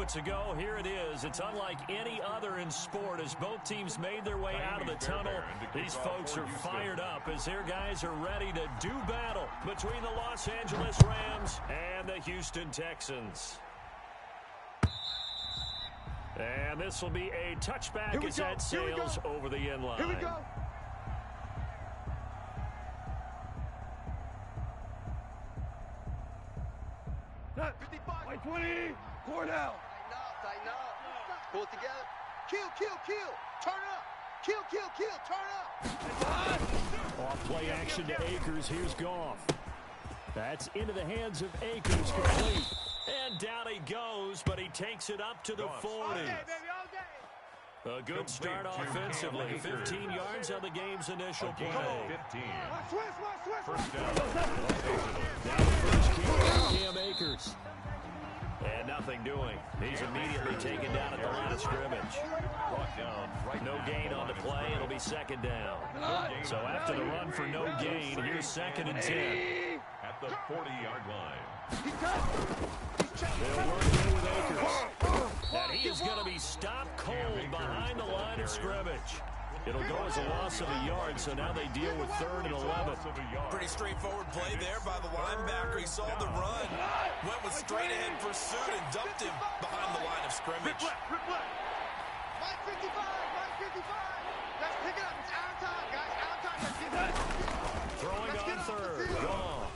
moments ago. Here it is. It's unlike any other in sport as both teams made their way out of the tunnel. These folks are fired up as their guys are ready to do battle between the Los Angeles Rams and the Houston Texans. And this will be a touchback as that sails over the end line. Here we go. Not 55. 20. Cornell. Tighten up. Pull it together. Kill. Turn up. Kill. Turn up. Off play action to Akers. Here's Goff. That's into the hands of Akers, complete. And down he goes, but he takes it up to the 40. A good start offensively. 15 yards on the game's initial play. First down. Now the first kick, Cam Akers. And nothing doing. He's immediately taken down at the line of scrimmage. No gain on the play. It'll be second down. So after the run for no gain, here's 2nd and 10. At the 40-yard line. They'll work here with Akers. And he is going to be stopped cold behind the line of scrimmage. It'll go as a loss of a yard, so now they deal with 3rd and 11. Pretty straightforward play there by the linebacker. He saw the run, went with straight-ahead pursuit, and dumped him behind the line of scrimmage. Mike 55. Let's pick it up. It's our time, guys. Our time. Let's get it. Throwing on 3rd. Gone.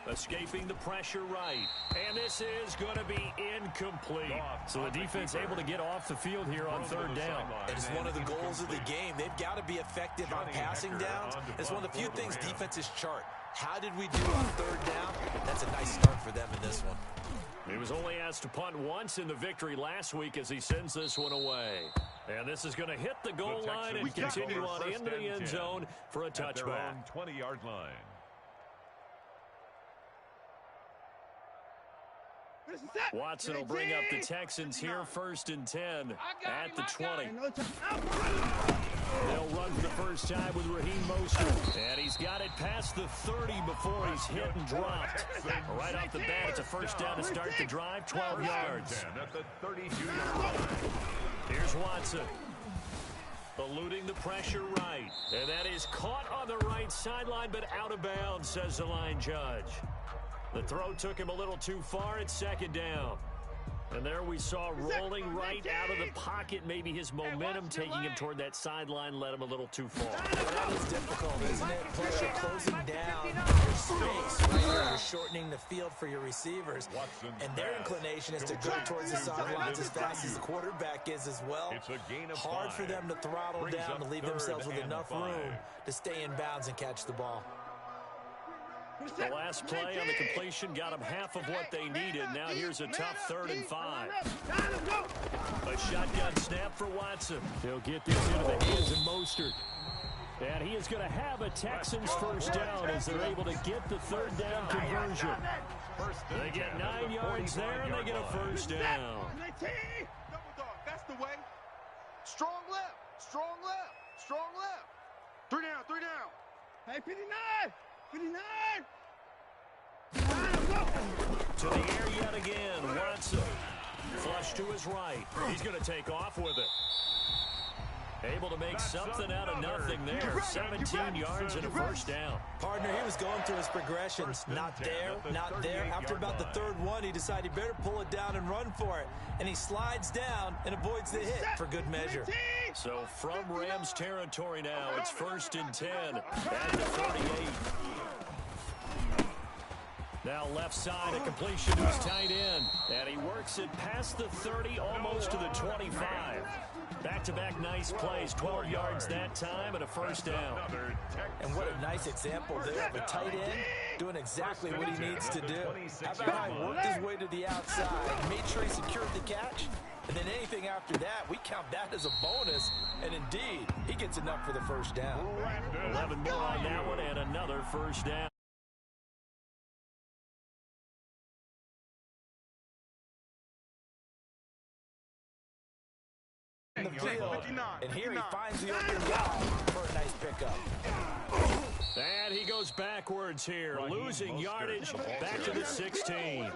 Escaping the pressure right. And this is going to be incomplete. So the defense able to get off the field here on 3rd down. It is one of the goals of the game. They've got to be effective on passing downs. It's one of the few things defenses chart. How did we do on 3rd down? That's a nice start for them in this one. He was only asked to punt once in the victory last week as he sends this one away. And this is going to hit the goal line and continue on into the end zone for a touchback. 20-yard line. Watson will bring up the Texans here, 1st and 10 at the 20. They'll run for the first time with Raheem Mostert. And he's got it past the 30 before he's hit and dropped. Right off the bat, it's a first down to start the drive, 12 yards. At the 32-yard line. Here's Watson. Eluding the pressure right. And that is caught on the right sideline, but out of bounds, says the line judge. The throw took him a little too far at 2nd down. And there we saw rolling right out of the pocket. Maybe his momentum taking him toward that sideline led him a little too far. That is difficult, isn't it? Plus you're closing down your space, right? You're shortening the field for your receivers. And their inclination is to go towards the sidelines as fast as the quarterback is as well. Hard for them to throttle down to leave themselves with enough room to stay in bounds and catch the ball. The last play on the completion got them half of what they needed. Now here's a tough 3rd and 5. A shotgun snap for Watson. He'll get this into the hands of Mostert. And he is going to have a Texans first down as they're able to get the 3rd down conversion. They get 9 yards there, and they get a first down. That's the way. Strong left. 3 down. Hey, 59. To the air yet again, Watson. Flush to his right. He's going to take off with it. Able to make something out of nothing there. 17 yards and a first down. Partner, he was going through his progressions. Not there. After about the 3rd one, he decided he better pull it down and run for it. And he slides down and avoids the hit for good measure. So from Rams territory now, it's 1st and 10 at the 48. Now left side, a completion to his tight end. And he works it past the 30, almost to the 25. Back-to-back nice plays, 12 yards that time and a first down. And what a nice example there of a tight end doing exactly what he needs to do. After he worked his way to the outside, made sure he secured the catch, and then anything after that, we count that as a bonus. And indeed, he gets enough for the first down. 11 more on that one and another first down. In the field, and here he finds the open guy for a nice pickup. And he goes backwards here, losing yardage back to the 16.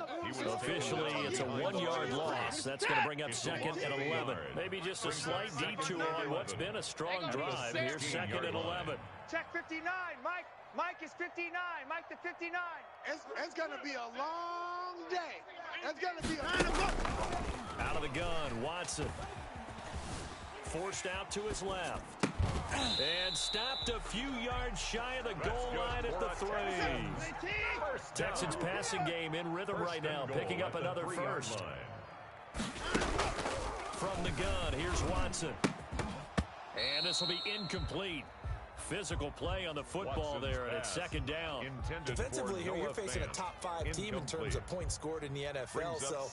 Officially, it's a 1-yard loss. That's going to bring up second and 11. Maybe just a slight detour on what's been a strong drive. Here's second and 11. Check 59, Mike. Mike is 59. Mike to 59. It's going to be a long day. It's going to be Out of the gun, Watson. Forced out to his left. And stopped a few yards shy of the goal line at the 3. Texans passing game in rhythm right now, picking up another first. From the gun, here's Watson. And this will be incomplete. Physical play on the football there, and it's second down. Defensively here, you're facing a top 5 team in terms of points scored in the NFL. So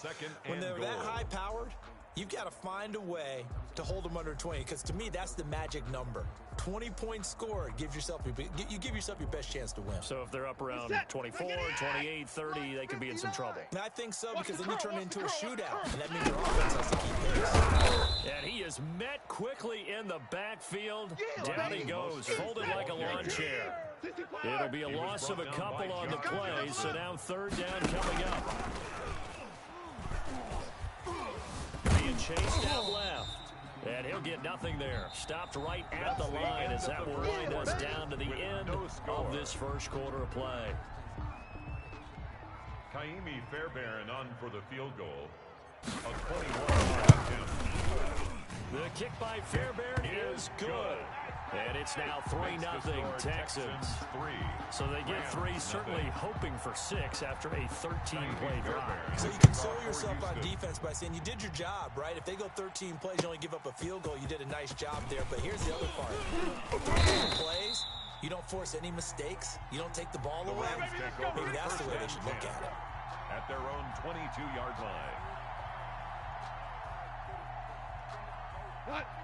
when they're that high-powered, you've got to find a way to hold them under 20, because to me, that's the magic number. 20 points scored gives yourself you give yourself your best chance to win. So if they're up around 24, 28, 30, they could be in some trouble. And I think so, because then you turn it into a shootout, and that means your offense has to keep pace. And he is met quickly in the backfield. Down he goes, folded like a lawn chair. It'll be a loss of a couple on the play, so now third down coming up. Being chased out left. And he'll get nothing there. Stopped right at the line as that will wind us down to the end of this first quarter of play. Kaimi Fairbairn on for the field goal. A 21-yard attempt. The kick by Fairbairn is good. And it's now 3-0 Texans. So they get 3, certainly hoping for 6 after a 13-play drive. So you console yourself on defense by saying you did your job, right? If they go 13 plays, you only give up a field goal, you did a nice job there. But here's the other part. 13 plays, you don't force any mistakes, you don't take the ball away. Maybe that's the way they should look at it. At their own 22-yard line.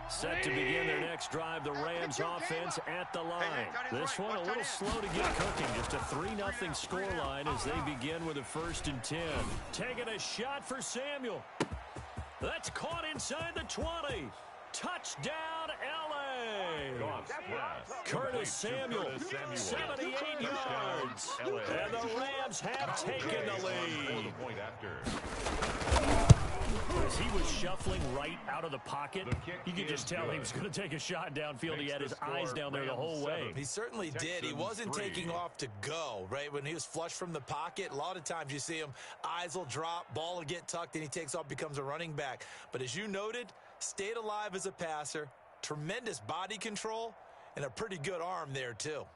Set to begin their next drive, the Rams offense at the line. This one a little slow to get cooking. Just a 3-0 scoreline as they begin with a 1st and 10. Taking a shot for Samuel. That's caught inside the 20. Touchdown, L.A. Curtis Samuel, 78 yards. And the Rams have taken the lead. As he was shuffling right out of the pocket, you could just tell he was going to take a shot downfield. He had his eyes down there the whole way. He certainly did. He wasn't taking off to go, right? When he was flush from the pocket, a lot of times you see him, eyes will drop, ball will get tucked, and he takes off, becomes a running back. But as you noted, stayed alive as a passer, tremendous body control, and a pretty good arm there, too.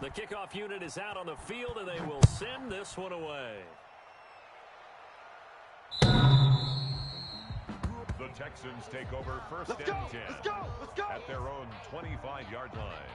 The kickoff unit is out on the field, and they will send this one away. The Texans take over 1st and 10 at their own 25-yard line.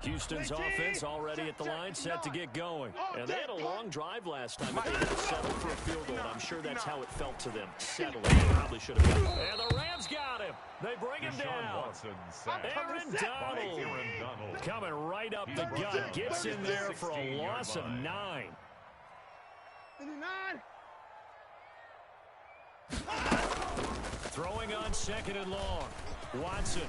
Houston's offense already at the line, set to get going. And they had a long drive last time, but they had to settle for a field goal. I'm sure that's how it felt to them. Settling. They probably should have got it. And the Rams got him. They bring him down. Aaron Donald coming right up the gut. Gets in there for a loss of 9. Throwing on 2nd and long. Watson.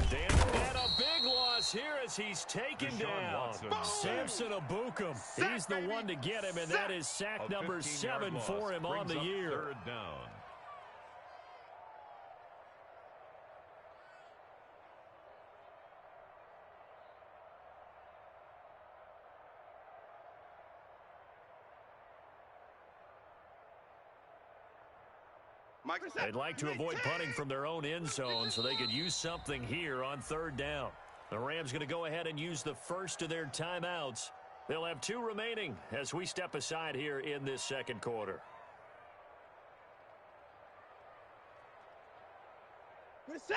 And a big loss here as he's taken down. Samson Abukum. He's the one to get him, and that is sack number 7 for him on the year. 3rd down. They'd like to avoid punting from their own end zone so they could use something here on 3rd down. The Rams going to go ahead and use the first of their timeouts. They'll have 2 remaining as we step aside here in this 2nd quarter.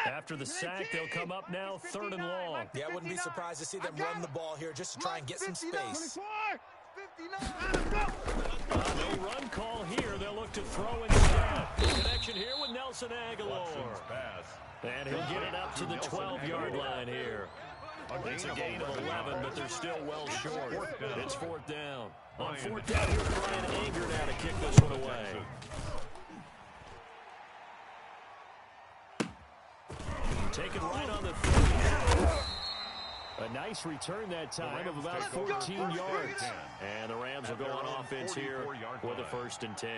After the sack, they'll come up now 3rd and long. Yeah, I wouldn't be surprised to see them run the ball here just to try and get some space. No run call here. They'll look to throw instead. Connection here with Nelson Aguilar. And he'll get it up to the 12-yard line here. It's a gain of 11, but they're still well short. It's fourth down. On fourth down, here's Brian Anger now to kick this one away. Taken right on the 30. A nice return that time of about 14 yards. And the Rams will go on offense here with a 1st and 10.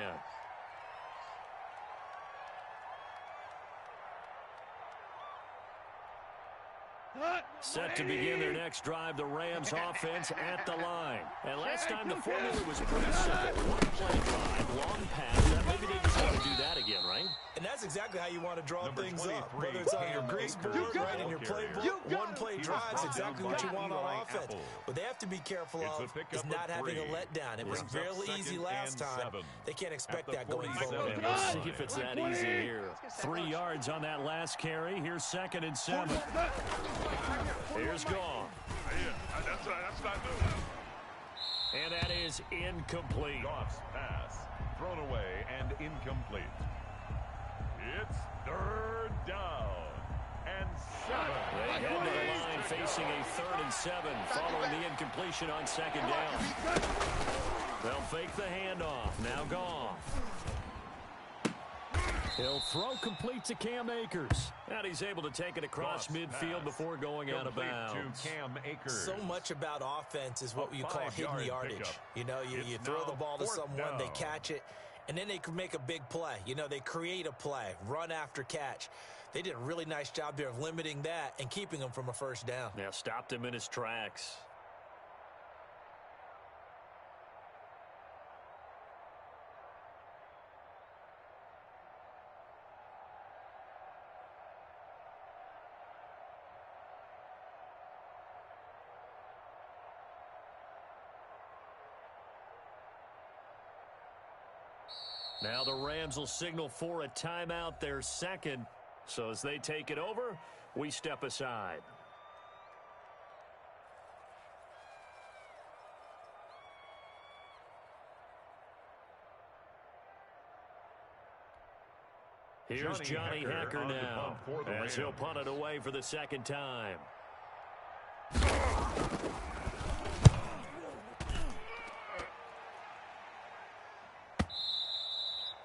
Set to begin their next drive, the Rams offense at the line. And last time the formula was pretty simple. One play drive, long pass. Maybe they just want to do that again, right? And that's exactly how you want to draw things up. Whether it's on your grease board, right in your playbook, one play drive is exactly what you want on offense. What they have to be careful of is not having a letdown. It was fairly easy last time. They can't expect that going forward. We'll see if it's that easy here. 3 yards on that last carry. Here's 2nd and 7. Here's gone. That's not good. And that is incomplete. Goff's pass thrown away and incomplete. It's 3rd down and 7. They head to the line facing a 3rd and 7 following the incompletion on 2nd down. They'll fake the handoff. Now Goff. He'll throw complete to Cam Akers. And he's able to take it across midfield before going out of bounds. So much about offense is what you call hidden yardage. You know, you throw the ball to someone, they catch it, and then they can make a big play. You know, they create a play, run after catch. They did a really nice job there of limiting that and keeping him from a 1st down. Now stopped him in his tracks. Now the Rams will signal for a timeout, their 2nd. So as they take it over, we step aside. Here's Johnny Hecker now, as he'll punt it away for the 2nd time.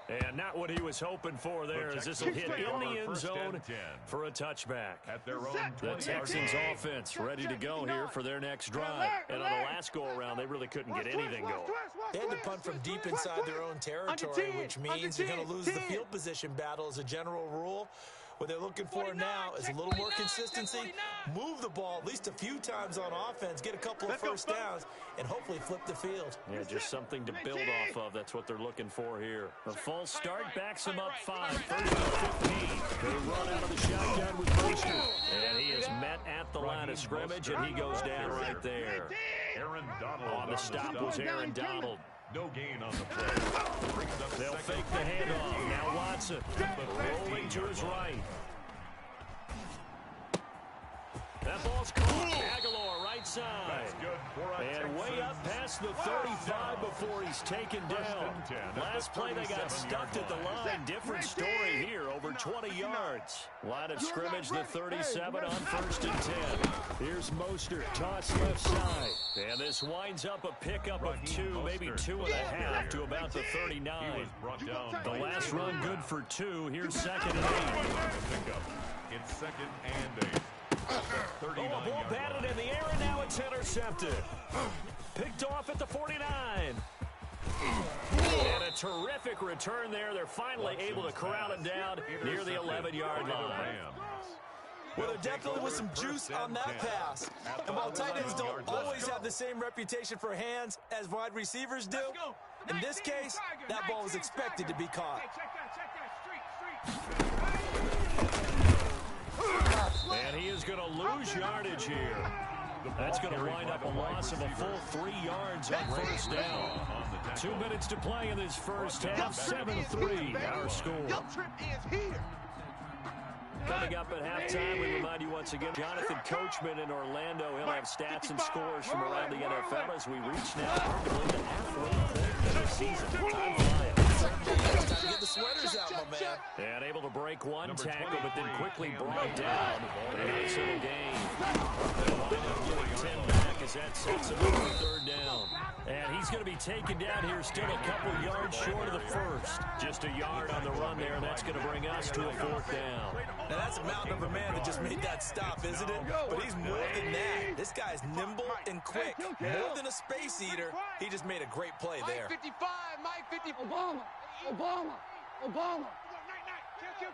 And not what he was hoping for there, as this will hit in the end zone for a touchback. The Texans offense ready to go here for their next drive. And on the last go-around, they really couldn't get anything going. They had to punt from deep inside their own territory, which means you're going to lose the field position battle as a general rule. What they're looking for now is a little more consistency, move the ball at least a few times on offense, get a couple of 1st downs, and hopefully flip the field. Yeah, just something to build off of. That's what they're looking for here. A false start backs them up 5, 3rd and 15. They run out of the shotgun with Brewster. And he is met at the line of scrimmage, and he goes down right there. On the stop was Aaron Donald. No gain on the play. They'll fake the handoff. Now Watson rolling to his right. That ball's caught. Aguilar right side. And way up past the 35 before he's taken down. Last play they got stuffed at the line. Different story here, over 20 yards. Line of scrimmage, the 37 on 1st and 10. Here's Mostert, toss left side. And this winds up a pickup of 2, maybe 2.5 to about the 39. The last run good for 2. Here's 2nd and 8. It's 2nd and 8. Oh, a ball batted in the air, and now it's intercepted. Picked off at the 49. And a terrific return there. They're finally able to corral him down near the 11-yard line. Well, there definitely was some juice on that pass. And while tight ends don't always have the same reputation for hands as wide receivers do, in this case, that ball was expected to be caught. And he is going to lose yardage here. That's going to wind up a loss of a full 3 yards on 1st down. 2 minutes to play in this first half. 7-3 our score. Coming up at halftime, we remind you once again, Jonathan Coachman in Orlando. He'll have stats and scores from around the NFL as we reach now the halfway point of the season. Time flying. Get the sweaters out, my man. And able to break one tackle, but then quickly brought down. A nice little gain. They'll wind up getting 10 back as that sets him up for third down. And he's going to be taken down here, still a couple yards short of the first. Just a yard on the run there, and that's going to bring us to a fourth down. Now, that's a mountain of a man that just made that stop, isn't it? But he's more than that. This guy's nimble and quick. More than a space eater, he just made a great play there. Mike 55, Mike 50. Obama. Kill.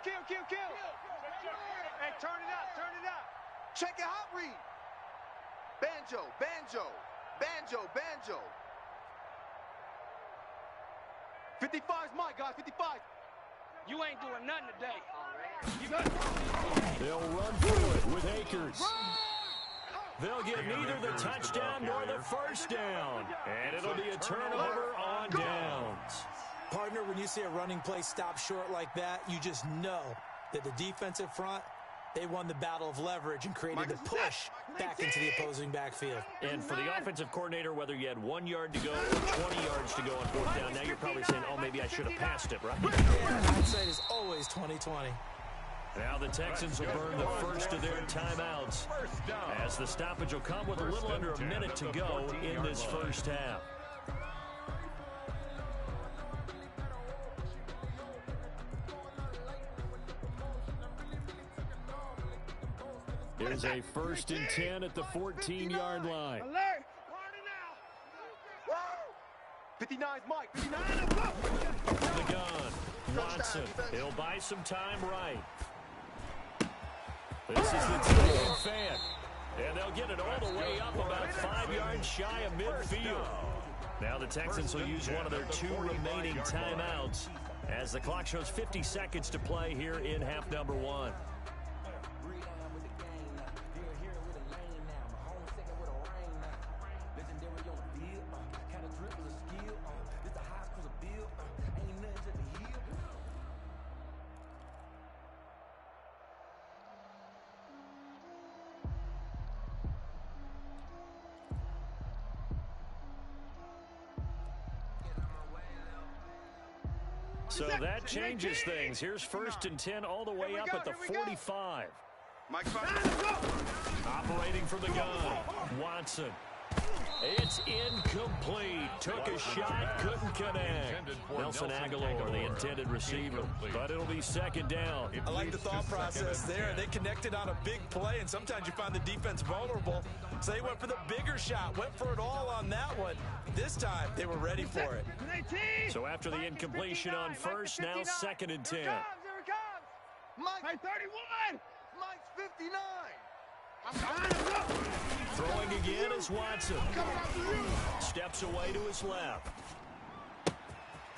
Hey, turn it up. Check it out, read. Banjo. 55's Mike, guys, 55. You ain't doing nothing today. They'll run through it with Akers. They'll get neither the touchdown nor the first down. And it'll be a turnover on downs. Partner, when you see a running play stop short like that, you just know that the defensive front, they won the battle of leverage and created the push back into the opposing backfield. And for the offensive coordinator, whether you had 1 yard to go or 20 yards to go on fourth down, now you're probably saying, oh, maybe I should have passed it, right? Yeah, hindsight is always 20/20. Now the Texans will burn the first of their timeouts as the stoppage will come with a little under a minute to go in this first half. Here's a 1st and 10 at the 14-yard line. Alert! 59's Mike. 59. The gun. Watson. He'll buy some time right. This is the tight fan. And they'll get it all the way up about 5 yards shy of midfield. Now the Texans will use one of their 2 remaining timeouts as the clock shows 50 seconds to play here in half number 1. So that changes things. Here's 1st and 10 all the way up at the 45. Mike 5. Operating from the gun. Watson. It's incomplete. Took a shot, couldn't connect. Nelson Aguilar, the intended receiver. But it'll be 2nd down. I like the thought process there. They connected on a big play, and sometimes you find the defense vulnerable. So they went for the bigger shot, went for it all on that one. This time, they were ready for it. So after the incompletion on first, now 2nd and 10. Here it comes. Mike 31. Mike's 59. Throwing again is Watson. Steps away to his left.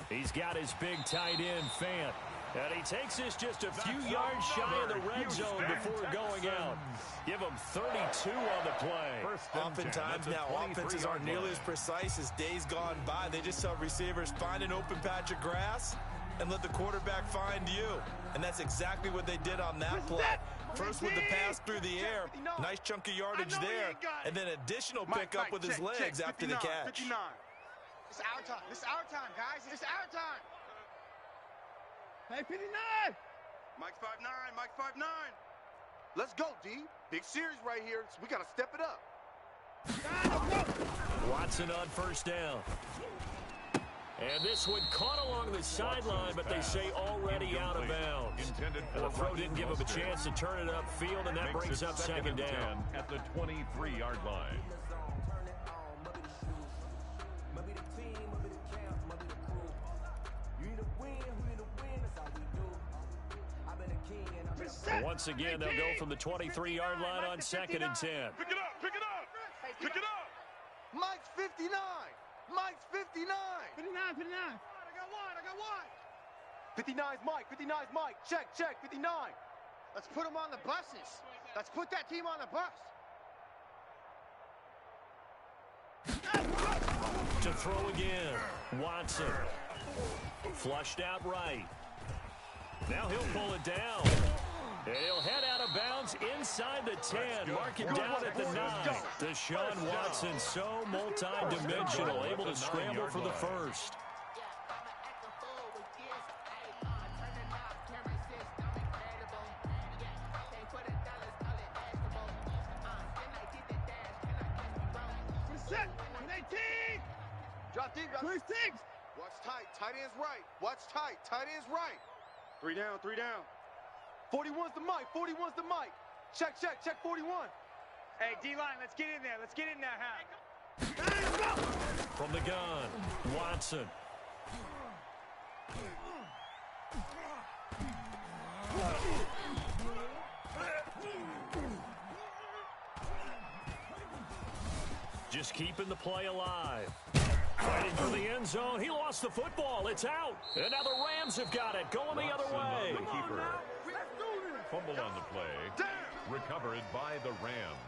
He's got his big tight end, Fant. And he takes this just a few yards shy of the red zone before going out. Give him 32 on the play. Oftentimes now offenses aren't nearly as precise as days gone by. They just tell receivers, find an open patch of grass and let the quarterback find you. And that's exactly what they did on that play. First with the pass through the air, nice chunk of yardage there, and then additional pickup with his legs after the catch. 59. It's our time. It's our time, guys. It's our time. Hey, 59. Mike's 5'9". Mike's 5'9". Let's go, D. Big series right here, so we got to step it up. Watson on 1st down. And this one caught along the sideline, but they say already out of bounds. And the throw didn't give him a chance to turn it upfield, and that brings up 2nd down. At the 23-yard line. Once again, they'll go from the 23-yard line on 2nd and 10. Pick it up. Pick it up. Pick it up. Mike's 59. Mike's 59. 59. I got one. 59's Mike. 59's Mike. Check. 59. Let's put them on the buses. Let's put that team on the bus. To throw again. Watson. Flushed out right. Now he'll pull it down. And he'll head out of bounds inside the 10. Mark it down at the 9. Deshaun Watson, so multi-dimensional, able to scramble for the first. Drop deep, drop deep. Watch tight. Tight end's right. Watch tight. Tight end's right. 3 down, 3 down. 41's the mic. 41's the mic. Check, check, check 41. Hey, D-line, let's get in there. Let's get in there, half. From the gun, Watson. Just keeping the play alive. Fighting for the end zone. He lost the football. It's out. And now the Rams have got it. Going the other way. The keeper. Fumble on the play. Recovered by the Rams.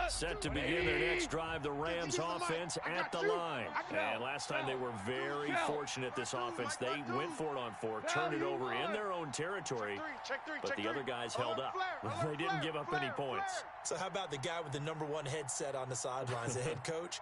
Set to begin their next drive, the Rams offense at the line. And last time they were very fortunate, this offense. They went for it on 4, turned it over in their own territory, but the other guys held up. They didn't give up any points. So how about the guy with the #1 headset on the sidelines, the head coach?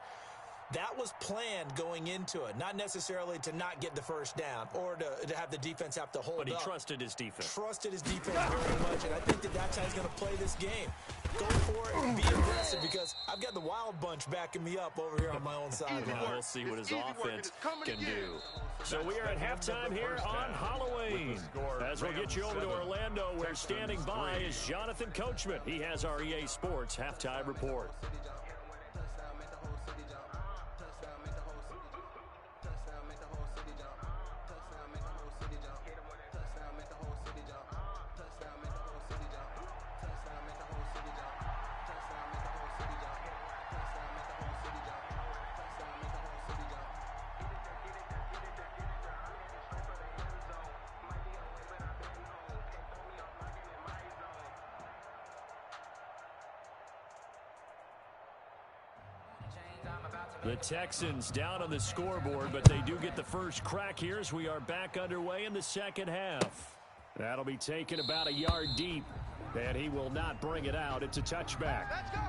That was planned going into it, not necessarily to not get the first down or to have the defense have to hold up. But he trusted his defense. Trusted his defense very much, and I think that's how he's going to play this game. Go for it and be aggressive because I've got the wild bunch backing me up over here on my own sideline. We'll see what his offense can do. So we are at halftime here on Halloween. As we'll get you over to Orlando, where standing by is Jonathan Coachman. He has our EA Sports halftime report. The Texans down on the scoreboard, but they do get the first crack here as we are back underway in the second half. That'll be taken about a yard deep, and he will not bring it out. It's a touchback. Let's go.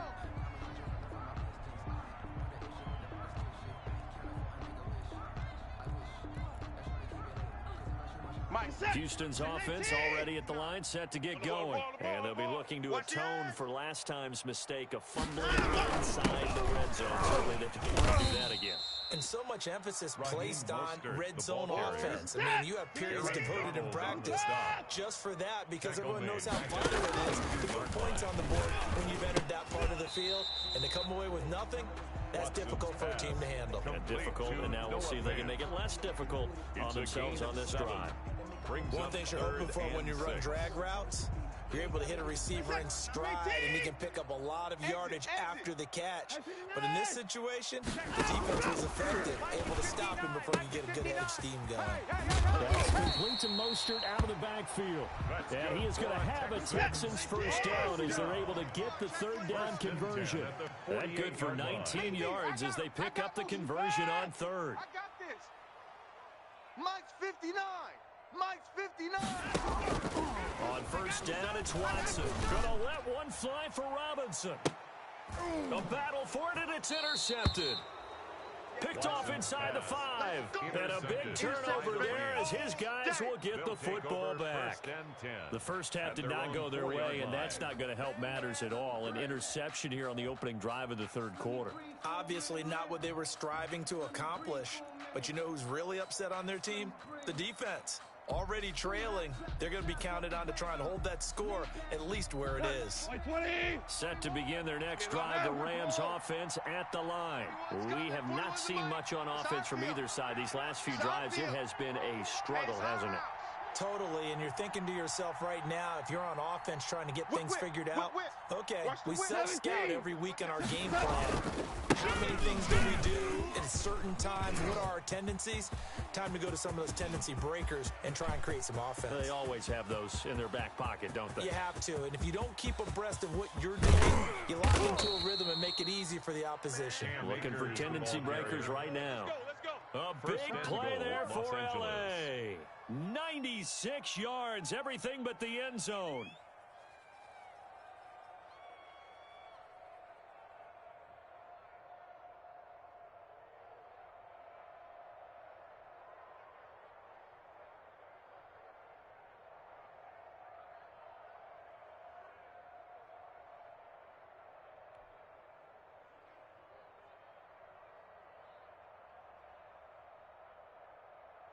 Houston's offense already at the line, set to get going. And they'll be looking to atone for last time's mistake of fumbling inside the red zone. Certainly they can't do that again. And so much emphasis placed on red zone offense. I mean, you have periods devoted in practice just for that because everyone knows how vital it is to put points on the board when you've entered that part of the field. And to come away with nothing, that's difficult for a team to handle. Difficult, and now we'll see if they can make it less difficult on themselves on this drive. One thing you're hoping for when you run drag routes, you're able to hit a receiver in stride, and he can pick up a lot of yardage after the catch. But in this situation, the defense was effective, able to stop him before you get a good edge steam going. That's complete to Mostert out of the backfield. And he is going to have a Texans first down as they're able to get the third down conversion. That good for 19 yards as they pick up the conversion on third. I got this. Mike's 59. Mike's 59. On first down, it's Watson. Gonna let one fly for Robinson. A battle for it, and it's intercepted. Picked off inside the 5. And a big turnover there as his guys will get the football back. The first half did not go their way, and that's not going to help matters at all. An interception here on the opening drive of the third quarter. Obviously not what they were striving to accomplish. But you know who's really upset on their team? The defense. Already trailing, they're going to be counted on to try and hold that score at least where it is. Set to begin their next drive, the Rams offense at the line. We have not seen much on offense from either side these last few drives. It has been a struggle, hasn't it? Totally, and you're thinking to yourself right now, if you're on offense trying to get things figured out, okay, we self-scout every week on our game plan. How many things do we do at certain times? What are our tendencies? Time to go to some of those tendency breakers and try and create some offense. They always have those in their back pocket, don't they? You have to, and if you don't keep abreast of what you're doing, you lock into a rhythm and make it easy for the opposition. Looking for tendency breakers right now. A big play there for L.A. 96 yards, everything but the end zone.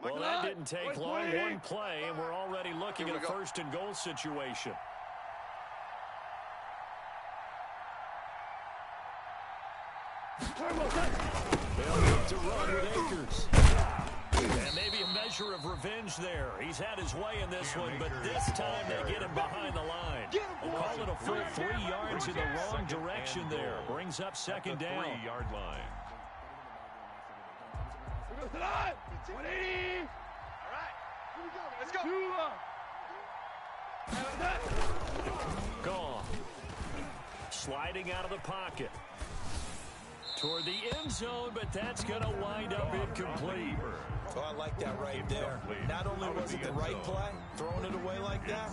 Well, that didn't take long. One play, and we're already looking at a first-and-goal situation. They'll look to run with Akers. And maybe a measure of revenge there. He's had his way in this one, but this time they get him behind the line. We'll call it a full 3 yards in the wrong direction there. Brings up second down. 3-yard line. 180. All right, here we go. Let's go. Gone. Sliding out of the pocket. Toward the end zone, but that's going to wind up incomplete. Oh, I like that right there. Not only was it the right play, throwing it away like that,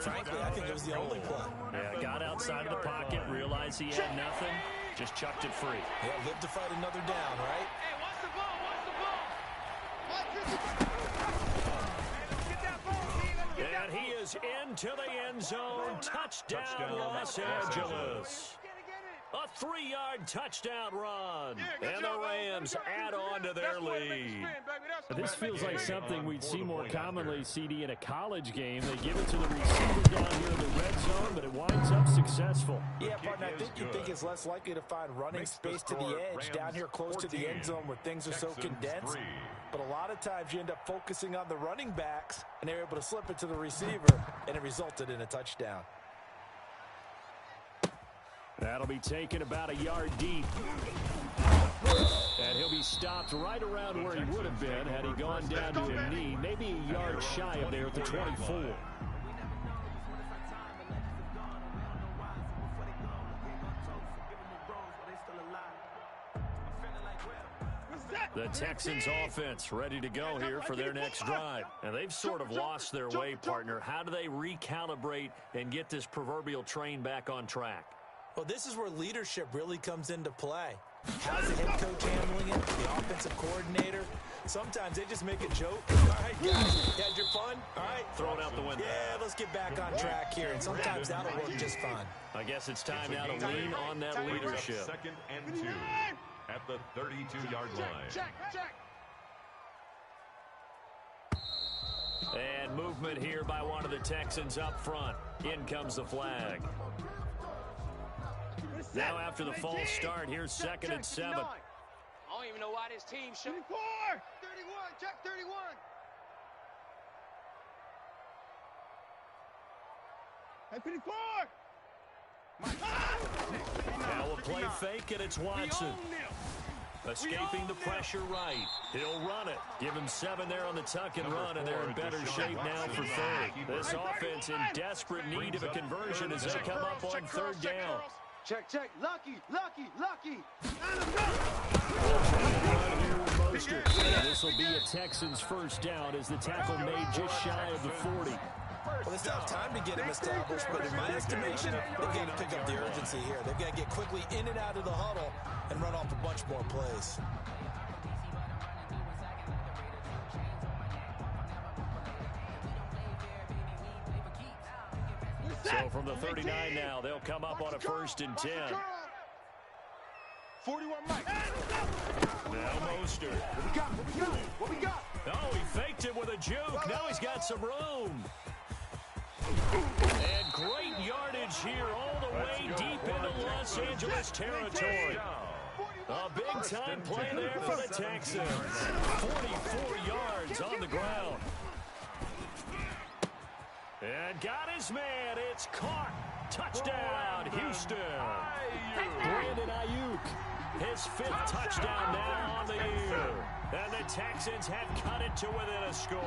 frankly, I think it was the only play. Yeah, got outside of the pocket, realized he had nothing, just chucked it free. Yeah, live to fight another down, right? Hey, watch the ball, watch the ball. And he is into the end zone. Touchdown, Los Angeles. A 3-yard touchdown run. And the Rams add on to their lead. This feels like something we'd see more commonly, CD, in a college game. They give it to the receiver down here in the red zone, but it winds up successful. Yeah, partner, I think you'd think it's less likely to find running space to the edge down here close to the end zone where things are so condensed. But a lot of times you end up focusing on the running backs, and they're able to slip it to the receiver, and it resulted in a touchdown. That'll be taken about a yard deep. And he'll be stopped right around where he would have been had he gone down to a knee, maybe a yard shy of there at the 24. The Texans offense ready to go here for their next drive. And they've sort of lost their way, partner. How do they recalibrate and get this proverbial train back on track? Well, this is where leadership really comes into play. How's the head coach handling it? The offensive coordinator? Sometimes they just make a joke. All right, guys, you had your fun? All right. Throw it out the window. Yeah, let's get back on track here. And sometimes that'll work just fine. I guess it's time now to lean on that leadership. 2nd and 2 at the 32-yard line. Check. And movement here by one of the Texans up front. In comes the flag. Now after the false start, here's 2nd and 7. I don't even know why this team should. 24. 31, check 31. Hey, 54. Now we'll play fake, and it's Watson. Escaping the pressure right. He'll run it. Give him 7 there on the tuck and run, and they're in better shape now for third. This offense in desperate need of a conversion as they come up on 3rd down. Check. Lucky. This will be a Texans first down as the tackle made just shy of the 40. Well, they still have time to get him established, but in my estimation, they've got to pick up the urgency here. They've got to get quickly in and out of the huddle and run off a bunch more plays. So from the 39 now, they'll come up on a 1st and 10. 41 Mike. Now Mostert. What we got? Oh, he faked it with a juke. Now he's got some room. And great yardage here all the way deep into Los Angeles territory. A big-time play there for the Texans. 44 yards on the ground. And got his man. It's caught. Touchdown, Houston. Brandon Ayuk. His 5th touchdown now on the year. And the Texans have cut it to within a score.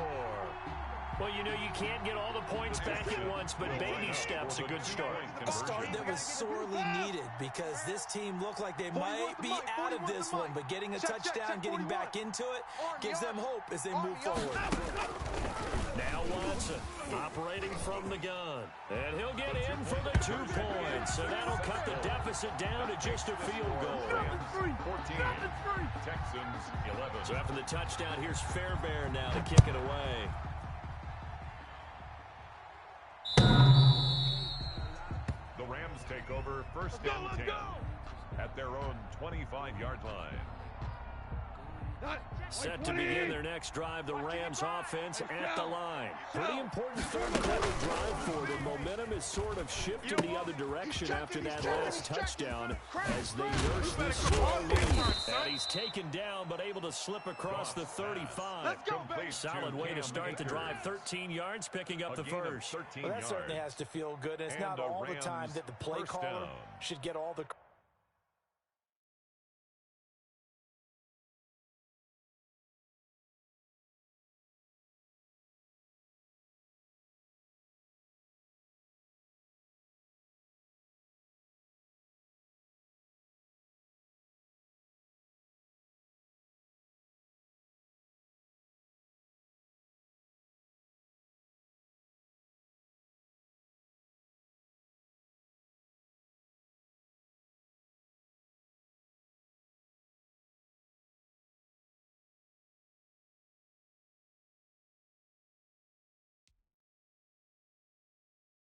Well, you know, you can't get all the points back at once, but baby steps a good start. A start that was sorely needed because this team looked like they might be out of this one, but getting a touchdown, getting back into it, gives them hope as they move forward. Now Watson operating from the gun. And he'll get in for the 2 points. So that'll cut the deficit down to just a field goal. 14, Texans 11. So after the touchdown, here's Fairbairn now to kick it away. The Rams take over 1st and 10 at their own 25-yard line. Set to begin their next drive, the Rams offense at the line. Pretty important 3rd quarter drive for them. Momentum is sort of shifted the other direction after that last touchdown as they nurse this small lead. And he's taken down but able to slip across the 35. Solid way to start the drive. 13 yards, picking up the 1st. Well, that certainly has to feel good. It's not all the time that the play caller should get all the...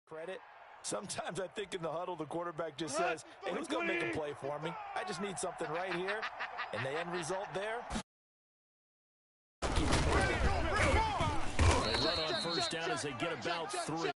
credit. Sometimes I think in the huddle, the quarterback just says, hey, who's going to make a play for me? I just need something right here. And the end result there. They run on 1st down as they get about 3.